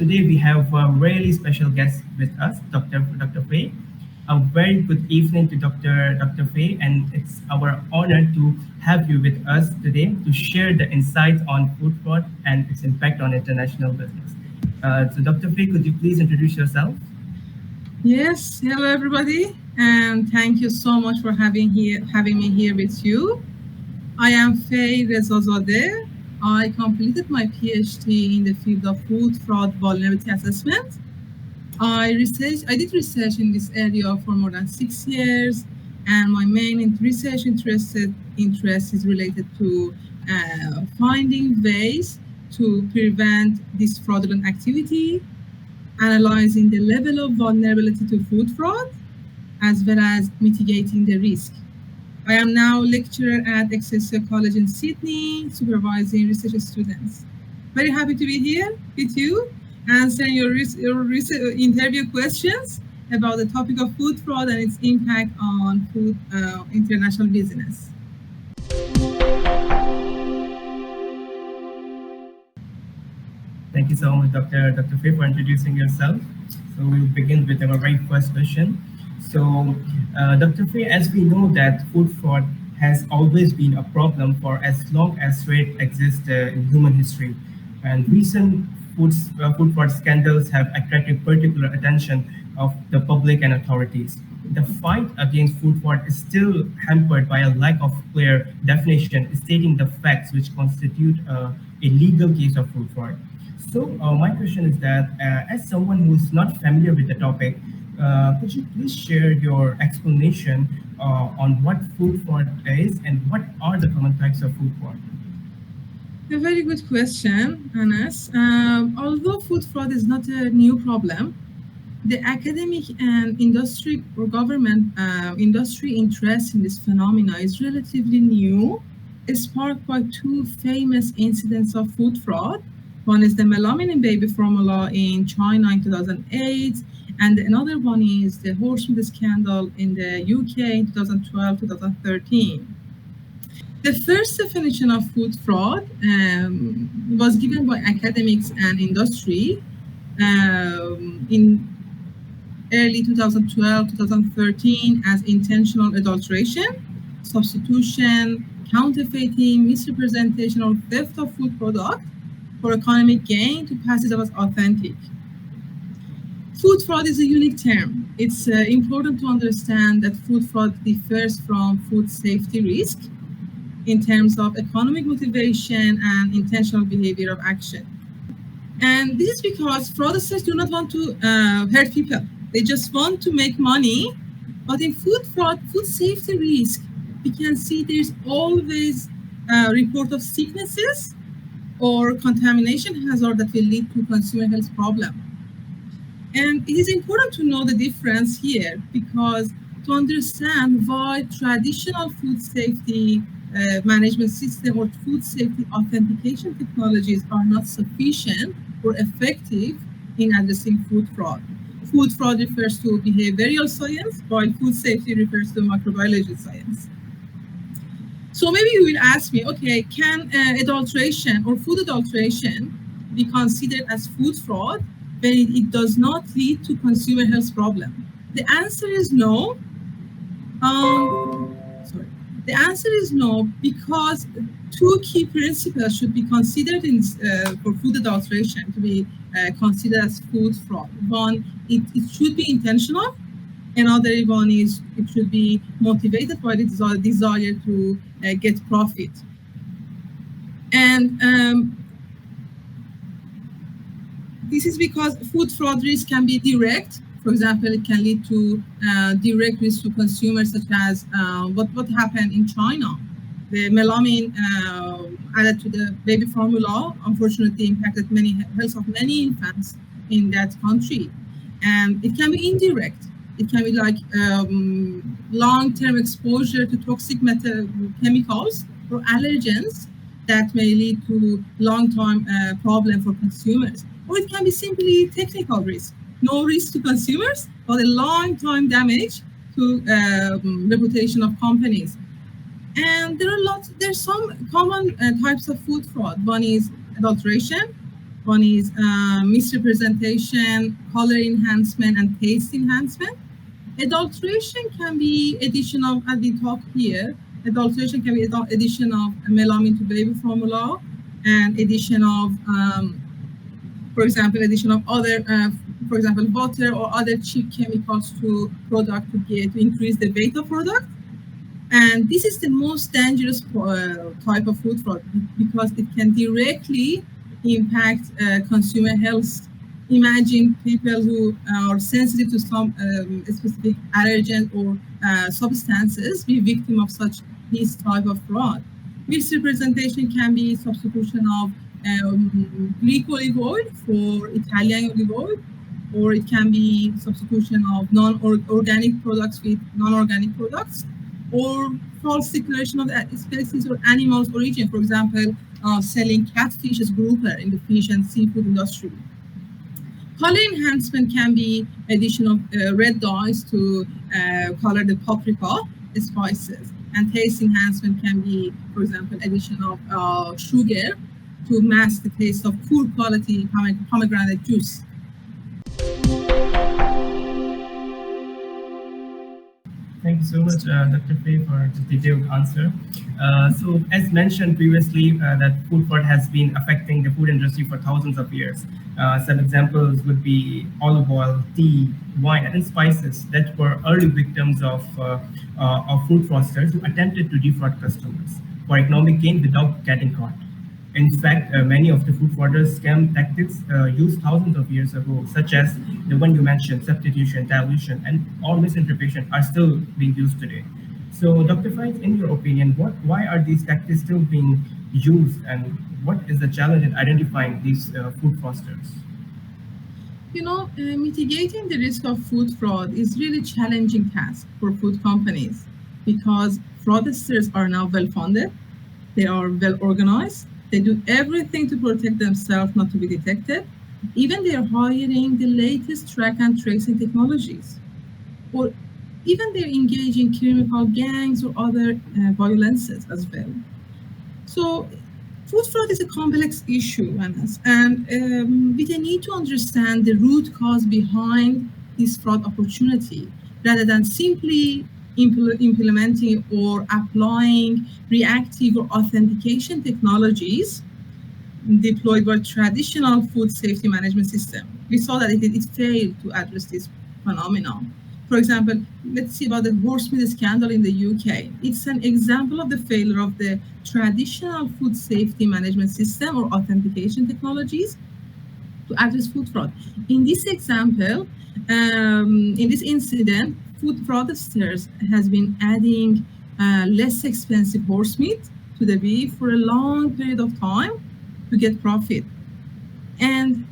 today we have a really special guest with us, Dr. Faye. A very good evening to Dr. Faye, and it's our honor to have you with us today to share the insights on food fraud and its impact on international business. So, Dr. Faye, could you please introduce yourself? Yes, hello everybody, and thank you so much for having me here with you. I am Faye Rezazade. I completed my PhD in the field of food fraud vulnerability assessment. I did research in this area for more than 6 years, and my main interest is related to finding ways to prevent this fraudulent activity, analyzing the level of vulnerability to food fraud, as well as mitigating the risk. I am now lecturer at Excelsior College in Sydney, supervising research students. Very happy to be here with you, answering your interview questions about the topic of food fraud and its impact on food international business. Thank you so much, Dr. Faye, for introducing yourself. So we'll begin with our very first question. So, Dr. Faye, as we know that food fraud has always been a problem for as long as trade exists in human history, and recent food fraud scandals have attracted particular attention of the public and authorities. The fight against food fraud is still hampered by a lack of clear definition stating the facts which constitute a legal case of food fraud. So my question is that as someone who is not familiar with the topic, could you please share your explanation on what food fraud is and what are the common types of food fraud? A very good question, Anas. Although food fraud is not a new problem, the academic and industry or government industry interest in this phenomena is relatively new, sparked by two famous incidents of food fraud. One is the melamine in baby formula in China in 2008, and another one is the horsemeat scandal in the UK in 2012-2013. The first definition of food fraud was given by academics and industry in early 2012-2013 as intentional adulteration, substitution, counterfeiting, misrepresentation, or theft of food product for economic gain to pass it off as authentic. Food fraud is a unique term. It's important to understand that food fraud differs from food safety risk in terms of economic motivation and intentional behavior of action. And this is because fraudsters do not want to hurt people. They just want to make money. But in food fraud, food safety risk, we can see there's always a report of sicknesses or contamination hazard that will lead to consumer health problem. And it is important to know the difference here because to understand why traditional food safety management system or food safety authentication technologies are not sufficient or effective in addressing food fraud. Food fraud refers to behavioral science, while food safety refers to microbiology science. So maybe you will ask me, okay, can adulteration or food adulteration be considered as food fraud when it does not lead to consumer health problem? The answer is no. The answer is no, because two key principles should be considered for food adulteration to be considered as food fraud. One, it should be intentional. Another one is it should be motivated by the desire to get profit. And this is because food fraud risk can be direct. For example, it can lead to direct risk to consumers, such as what happened in China. The melamine added to the baby formula unfortunately impacted health of many infants in that country. And it can be indirect. It can be like long-term exposure to toxic chemicals or allergens that may lead to long-term problem for consumers. Or it can be simply technical risk. No risk to consumers, but a long-time damage to reputation of companies. And there's some common types of food fraud. One is adulteration, One is misrepresentation, color enhancement, and taste enhancement. Adulteration can be addition of, as we talk here, adulteration can be addition of melamine to baby formula and addition of, for example, addition of other, for example, butter or other cheap chemicals to product to increase the weight of product. And this is the most dangerous type of food fraud because it can directly impact consumer health. Imagine people who are sensitive to some specific allergen or substances be victim of this type of fraud. Misrepresentation can be substitution of Greek olive oil for Italian olive oil, or it can be substitution of non-organic products with non-organic products, or false declaration of the species or animals' origin. For example, selling catfish as grouper in the fish and seafood industry. Color enhancement can be addition of red dyes to color the paprika spices, and taste enhancement can be, for example, addition of sugar to mask the taste of poor quality pomegranate juice. Thank you so much, Dr. Faye, for the detailed answer. So, as mentioned previously, that food fraud has been affecting the food industry for thousands of years. Some examples would be olive oil, tea, wine, and spices that were early victims of food fraudsters who attempted to defraud customers for economic gain without getting caught. In fact, many of the food frauders scam tactics used thousands of years ago, such as the one you mentioned, substitution, dilution, and all misinterpretation are still being used today. So, Dr. Faith, in your opinion, why are these tactics still being used, and what is the challenge in identifying these food fraudsters? Mitigating the risk of food fraud is really challenging task for food companies because fraudsters are now well funded, they are well organized, they do everything to protect themselves not to be detected. Even they are hiring the latest track and tracing technologies, or even they're engaging criminal gangs or other violences as well. So food fraud is a complex issue, Anas, and we need to understand the root cause behind this fraud opportunity rather than simply implementing or applying reactive or authentication technologies deployed by traditional food safety management system. We saw that it failed to address this phenomenon. For example, let's see about the horse meat scandal in the UK. It's an example of the failure of the traditional food safety management system or authentication technologies to address food fraud. In this example, in this incident, food fraudsters has been adding less expensive horse meat to the beef for a long period of time to get profit. And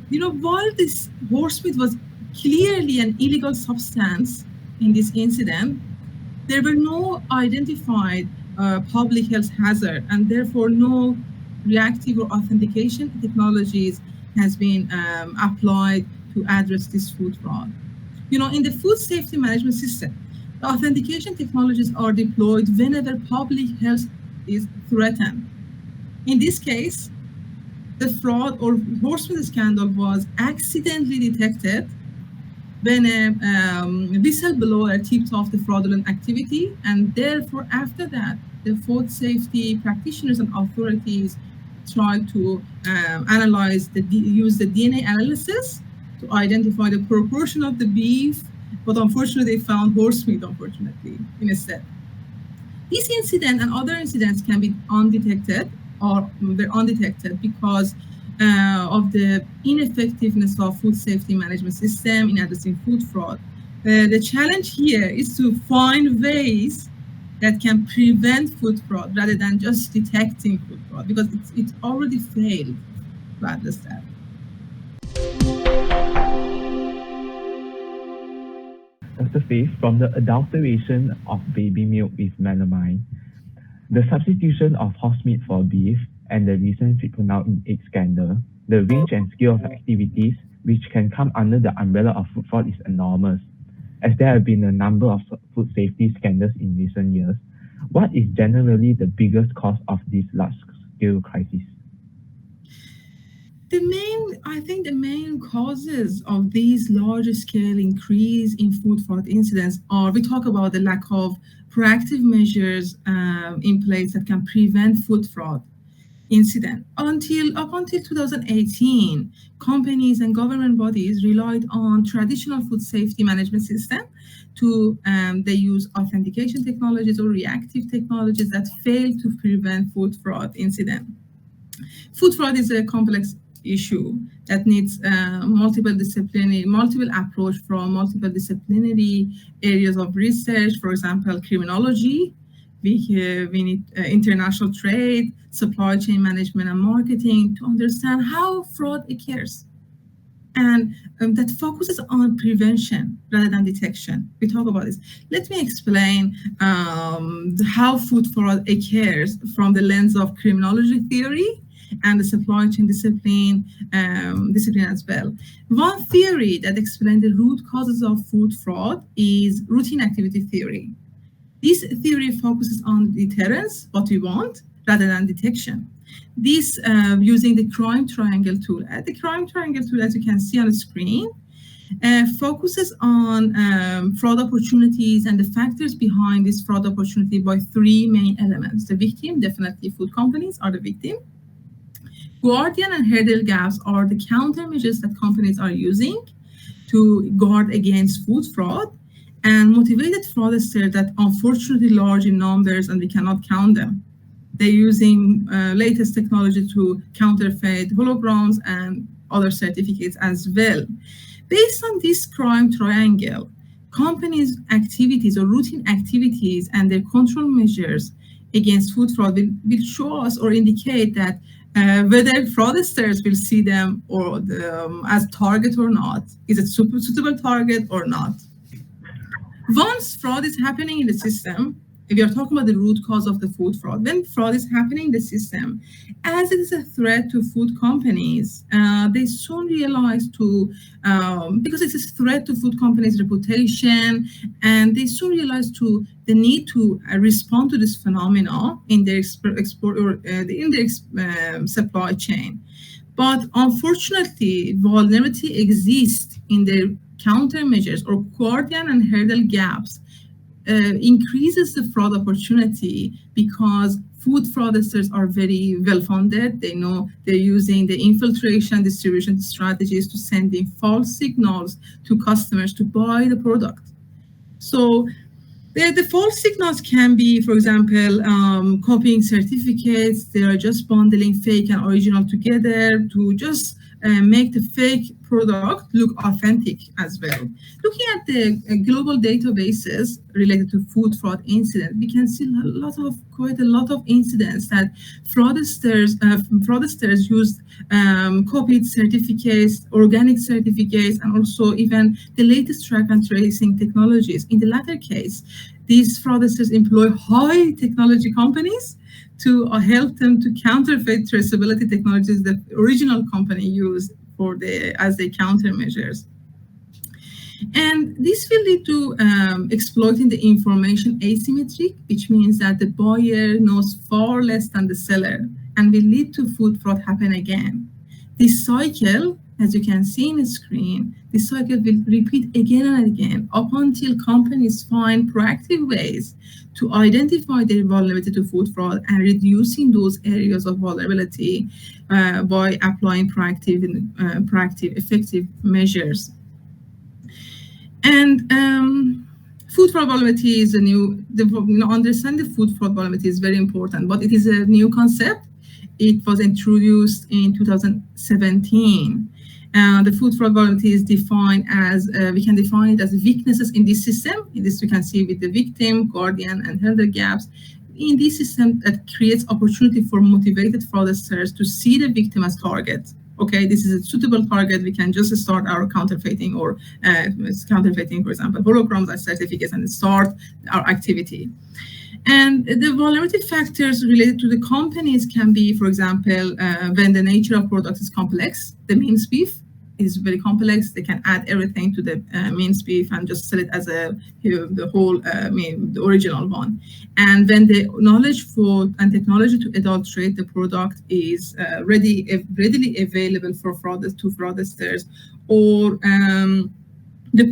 while this horse meat was clearly an illegal substance in this incident, there were no identified public health hazard, and therefore no reactive or authentication technologies has been applied to address this food fraud. In the food safety management system, the authentication technologies are deployed whenever public health is threatened. In this case, the fraud or horse meat scandal was accidentally detected when a whistleblower tipped off the fraudulent activity, and therefore after that, the food safety practitioners and authorities tried to use the DNA analysis to identify the proportion of the beef, but unfortunately they found horse meat, unfortunately, instead. This incident and other incidents can be undetected or they're undetected because of the ineffectiveness of food safety management system in addressing food fraud. The challenge here is to find ways that can prevent food fraud rather than just detecting food fraud, because it's already failed to address that. Dr. Faye, from the adulteration of baby milk with melamine, the substitution of horse meat for beef, and the recent triple in egg scandal, the range and scale of activities which can come under the umbrella of food fraud is enormous, as there have been a number of food safety scandals in recent years. What is generally the biggest cause of this large-scale crisis? I think the main causes of these large-scale increase in food fraud incidents are, we talk about the lack of proactive measures in place that can prevent food fraud incident. Up until 2018, companies and government bodies relied on traditional food safety management system to they use authentication technologies or reactive technologies that fail to prevent food fraud incident. Food fraud is a complex issue that needs multiple approach from multiple disciplinary areas of research. For example, criminology. We need international trade, supply chain management, and marketing to understand how fraud occurs, and that focuses on prevention rather than detection. We talk about this. Let me explain how food fraud occurs from the lens of criminology theory and the supply chain discipline as well. One theory that explains the root causes of food fraud is routine activity theory. This theory focuses on deterrence, what we want, rather than detection. This using the crime triangle tool. The crime triangle tool, as you can see on the screen, focuses on fraud opportunities and the factors behind this fraud opportunity by three main elements. The victim, definitely food companies are the victim. Guardian and hurdle gaps are the countermeasures that companies are using to guard against food fraud, and motivated fraudsters that unfortunately large in numbers and we cannot count them. They're using latest technology to counterfeit holograms and other certificates as well. Based on this crime triangle, companies' activities or routine activities and their control measures against food fraud will show us or indicate that whether fraudsters will see them or as target or not. Is it suitable target or not? Once fraud is happening in the system, if we are talking about the root cause of the food fraud, when fraud is happening in the system, as it is a threat to food companies, they soon realize because it's a threat to food companies' reputation, and they soon realize the need to respond to this phenomena in their export or in their supply chain. But unfortunately, vulnerability exists in their countermeasures or guardian and hurdle gaps increases the fraud opportunity because food fraudsters are very well funded. They know they're using the infiltration distribution strategies to send in false signals to customers to buy the product. So the false signals can be, for example, copying certificates. They are just bundling fake and original together to just make the fake product look authentic as well. Looking at the global databases related to food fraud incidents, we can see quite a lot of incidents that fraudsters used copied certificates, organic certificates, and also even the latest track and tracing technologies. In the latter case, these fraudsters employ high technology companies to help them to counterfeit traceability technologies that the original company used as their countermeasures. And this will lead to exploiting the information asymmetry, which means that the buyer knows far less than the seller, and will lead to food fraud happen again. This cycle, as you can see in the screen, this cycle will repeat again and again up until companies find proactive ways to identify their vulnerability to food fraud and reducing those areas of vulnerability by applying proactive, effective measures. And food fraud vulnerability is understanding food fraud vulnerability is very important, but it is a new concept. It was introduced in 2017. The food fraud vulnerability is defined as, we can define it as weaknesses in this system. In this, we can see with the victim, guardian, and hurdle gaps. In this system, that creates opportunity for motivated fraudsters to see the victim as target. Okay, this is a suitable target. We can just start our counterfeiting or counterfeiting, for example, holograms as certificates, and start our activity. And the vulnerability factors related to the companies can be, for example, when the nature of products is complex, the means beef is very complex. They can add everything to the minced beef and just sell it as the whole, the original one. And when the knowledge for and technology to adulterate the product is readily available for fraudsters, or the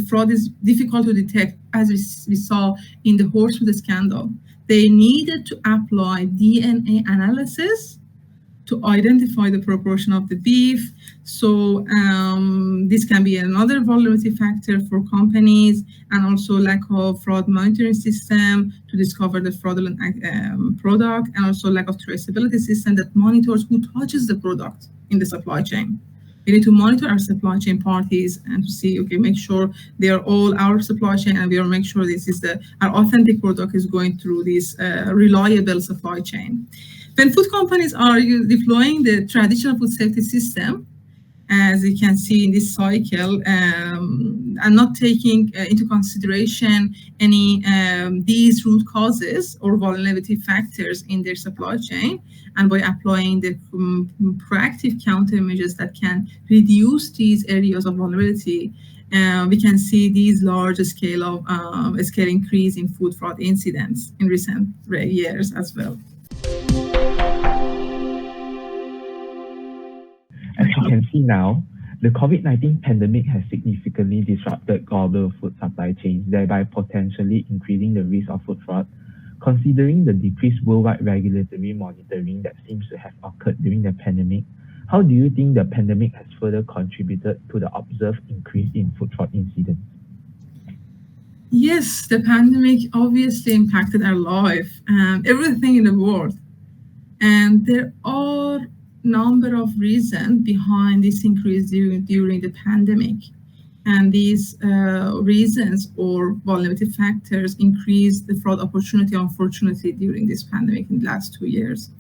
fraud is difficult to detect, as we saw in the horsefood scandal. They needed to apply DNA analysis to identify the proportion of the beef. So this can be another vulnerability factor for companies, and also lack of fraud monitoring system to discover the fraudulent product, and also lack of traceability system that monitors who touches the product in the supply chain. We need to monitor our supply chain parties and to see, okay, make sure they are all our supply chain, and we will make sure this is our authentic product is going through this reliable supply chain. When food companies are deploying the traditional food safety system, as you can see in this cycle, and not taking into consideration any these root causes or vulnerability factors in their supply chain, and by applying the proactive countermeasures that can reduce these areas of vulnerability, we can see these large scale increase in food fraud incidents in recent years as well. As you can see now, the COVID-19 pandemic has significantly disrupted global food supply chains, thereby potentially increasing the risk of food fraud. Considering the decreased worldwide regulatory monitoring that seems to have occurred during the pandemic, how do you think the pandemic has further contributed to the observed increase in food fraud incidents? Yes, the pandemic obviously impacted our life and everything in the world. And there are number of reasons behind this increase during the pandemic. And these reasons or vulnerability factors increased the fraud opportunity, unfortunately, during this pandemic in the last 2 years.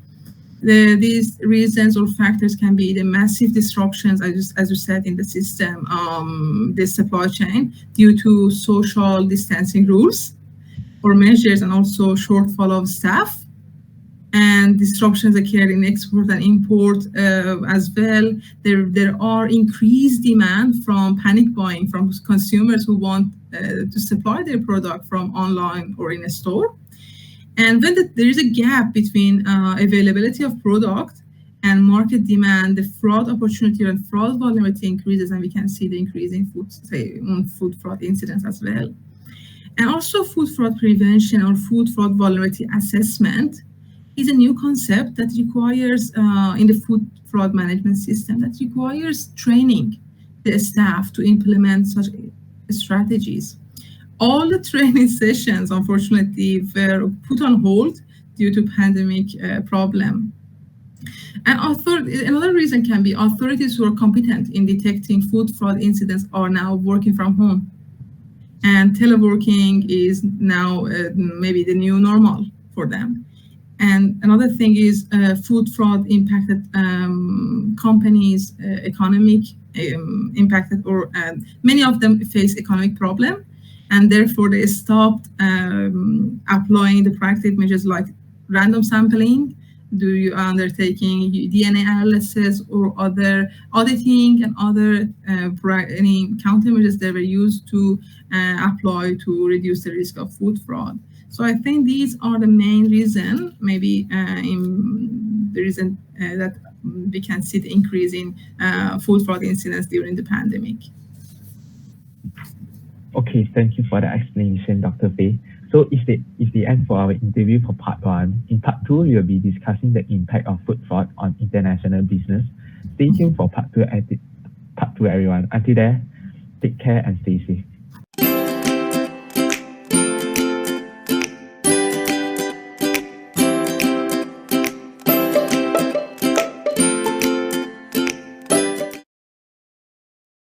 These reasons or factors can be the massive disruptions, as you said, in the system, the supply chain, due to social distancing rules or measures, and also shortfall of staff, and disruptions occur in export and import as well. There are increased demand from panic buying from consumers who want to supply their product from online or in a store. And when there is a gap between availability of product and market demand, the fraud opportunity and fraud vulnerability increases, and we can see the increase in food fraud incidents as well. And also food fraud prevention or food fraud vulnerability assessment is a new concept that requires, in the food fraud management system, that requires training the staff to implement such strategies. All the training sessions, unfortunately, were put on hold due to pandemic problem. And another reason can be authorities who are competent in detecting food fraud incidents are now working from home. And teleworking is now maybe the new normal for them. And another thing is food fraud impacted companies' economic impacted, or many of them face economic problem, and therefore they stopped applying the proactive measures like random sampling, undertaking DNA analysis, or other auditing and other any countermeasures that were used to apply to reduce the risk of food fraud. So I think these are the main reason, maybe in the reason that we can see the increase in food fraud incidents during the pandemic. Okay, thank you for the explanation, Dr. Faye. So it's the end for our interview for part 1. In part 2, we will be discussing the impact of food fraud on international business. Stay tuned for part 2, everyone. Until then, take care and stay safe.